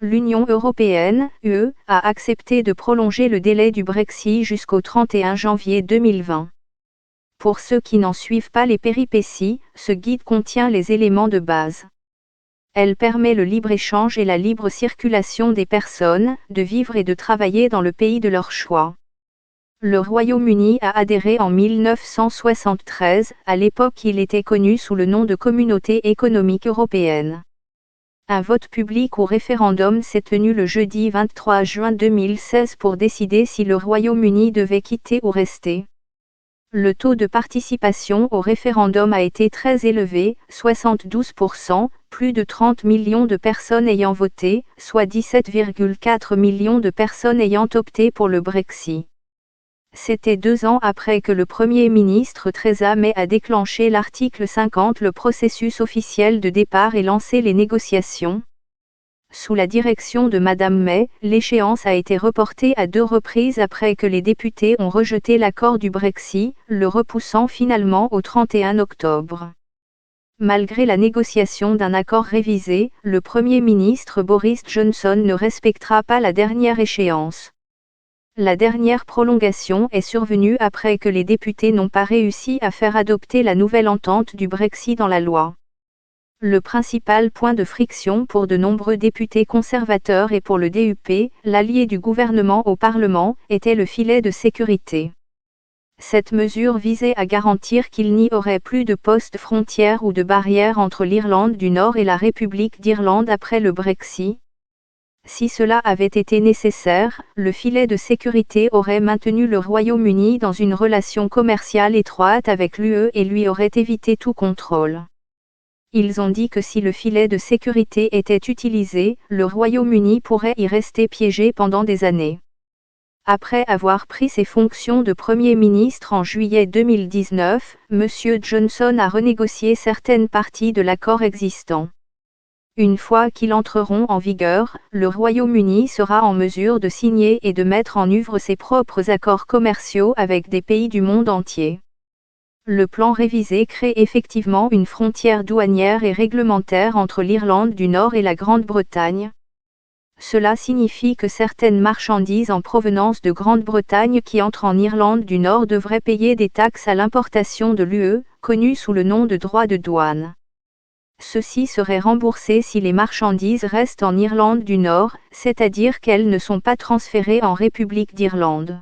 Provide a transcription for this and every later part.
L'Union européenne, UE, a accepté de prolonger le délai du Brexit jusqu'au 31 janvier 2020. Pour ceux qui n'en suivent pas les péripéties, ce guide contient les éléments de base. Elle permet le libre-échange et la libre circulation des personnes, de vivre et de travailler dans le pays de leur choix. Le Royaume-Uni a adhéré en 1973, à l'époque il était connu sous le nom de Communauté économique européenne. Un vote public ou référendum s'est tenu le jeudi 23 juin 2016 pour décider si le Royaume-Uni devait quitter ou rester. Le taux de participation au référendum a été très élevé, 72%, plus de 30 millions de personnes ayant voté, soit 17,4 millions de personnes ayant opté pour le Brexit. C'était 2 ans après que le Premier ministre Theresa May a déclenché l'article 50, le processus officiel de départ et lancé les négociations. Sous la direction de Madame May, l'échéance a été reportée à 2 reprises après que les députés ont rejeté l'accord du Brexit, le repoussant finalement au 31 octobre. Malgré la négociation d'un accord révisé, le Premier ministre Boris Johnson ne respectera pas la dernière échéance. La dernière prolongation est survenue après que les députés n'ont pas réussi à faire adopter la nouvelle entente du Brexit dans la loi. Le principal point de friction pour de nombreux députés conservateurs et pour le DUP, l'allié du gouvernement au Parlement, était le filet de sécurité. Cette mesure visait à garantir qu'il n'y aurait plus de postes frontières ou de barrières entre l'Irlande du Nord et la République d'Irlande après le Brexit. Si cela avait été nécessaire, le filet de sécurité aurait maintenu le Royaume-Uni dans une relation commerciale étroite avec l'UE et lui aurait évité tout contrôle. Ils ont dit que si le filet de sécurité était utilisé, le Royaume-Uni pourrait y rester piégé pendant des années. Après avoir pris ses fonctions de Premier ministre en juillet 2019, M. Johnson a renégocié certaines parties de l'accord existant. Une fois qu'ils entreront en vigueur, le Royaume-Uni sera en mesure de signer et de mettre en œuvre ses propres accords commerciaux avec des pays du monde entier. Le plan révisé crée effectivement une frontière douanière et réglementaire entre l'Irlande du Nord et la Grande-Bretagne. Cela signifie que certaines marchandises en provenance de Grande-Bretagne qui entrent en Irlande du Nord devraient payer des taxes à l'importation de l'UE, connues sous le nom de droits de douane. Ceux-ci seraient remboursés si les marchandises restent en Irlande du Nord, c'est-à-dire qu'elles ne sont pas transférées en République d'Irlande.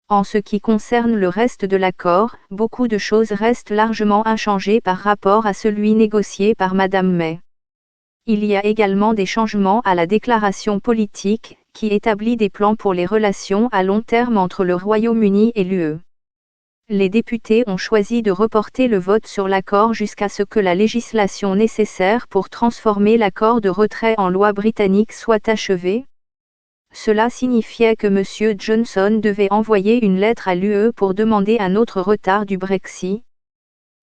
En ce qui concerne le reste de l'accord, beaucoup de choses restent largement inchangées par rapport à celui négocié par Madame May. Il y a également des changements à la déclaration politique, qui établit des plans pour les relations à long terme entre le Royaume-Uni et l'UE. Les députés ont choisi de reporter le vote sur l'accord jusqu'à ce que la législation nécessaire pour transformer l'accord de retrait en loi britannique soit achevée. Cela signifiait que M. Johnson devait envoyer une lettre à l'UE pour demander un autre retard du Brexit.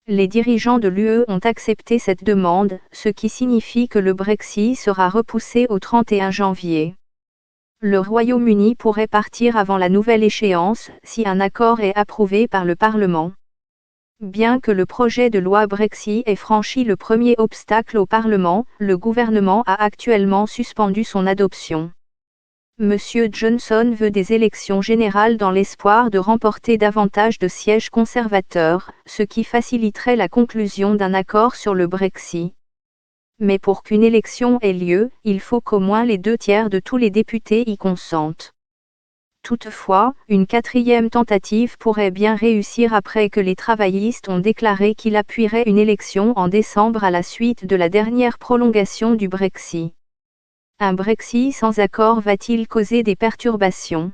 Les dirigeants de l'UE ont accepté cette demande, ce qui signifie que le Brexit sera repoussé au 31 janvier. Le Royaume-Uni pourrait partir avant la nouvelle échéance, si un accord est approuvé par le Parlement. Bien que le projet de loi Brexit ait franchi le premier obstacle au Parlement, le gouvernement a actuellement suspendu son adoption. M. Johnson veut des élections générales dans l'espoir de remporter davantage de sièges conservateurs, ce qui faciliterait la conclusion d'un accord sur le Brexit. Mais pour qu'une élection ait lieu, il faut qu'au moins les 2/3 de tous les députés y consentent. Toutefois, une 4e tentative pourrait bien réussir après que les travaillistes ont déclaré qu'ils appuieraient une élection en décembre à la suite de la dernière prolongation du Brexit. Un Brexit sans accord va-t-il causer des perturbations ?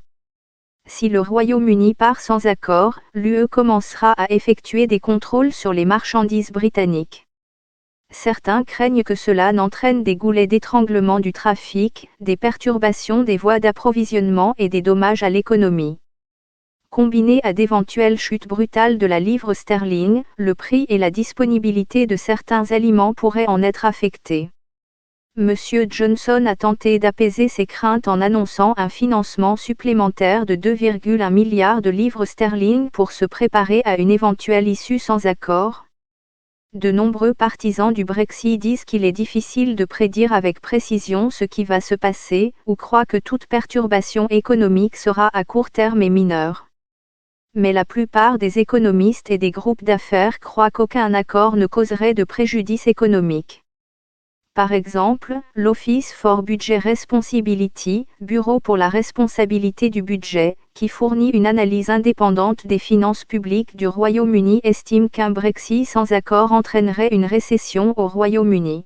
Si le Royaume-Uni part sans accord, l'UE commencera à effectuer des contrôles sur les marchandises britanniques. Certains craignent que cela n'entraîne des goulets d'étranglement du trafic, des perturbations des voies d'approvisionnement et des dommages à l'économie. Combiné à d'éventuelles chutes brutales de la livre sterling, le prix et la disponibilité de certains aliments pourraient en être affectés. M. Johnson a tenté d'apaiser ses craintes en annonçant un financement supplémentaire de 2,1 milliards de livres sterling pour se préparer à une éventuelle issue sans accord. De nombreux partisans du Brexit disent qu'il est difficile de prédire avec précision ce qui va se passer, ou croient que toute perturbation économique sera à court terme et mineure. Mais la plupart des économistes et des groupes d'affaires croient qu'aucun accord ne causerait de préjudice économique. Par exemple, l'Office for Budget Responsibility, Bureau pour la responsabilité du budget, qui fournit une analyse indépendante des finances publiques du Royaume-Uni, estime qu'un Brexit sans accord entraînerait une récession au Royaume-Uni.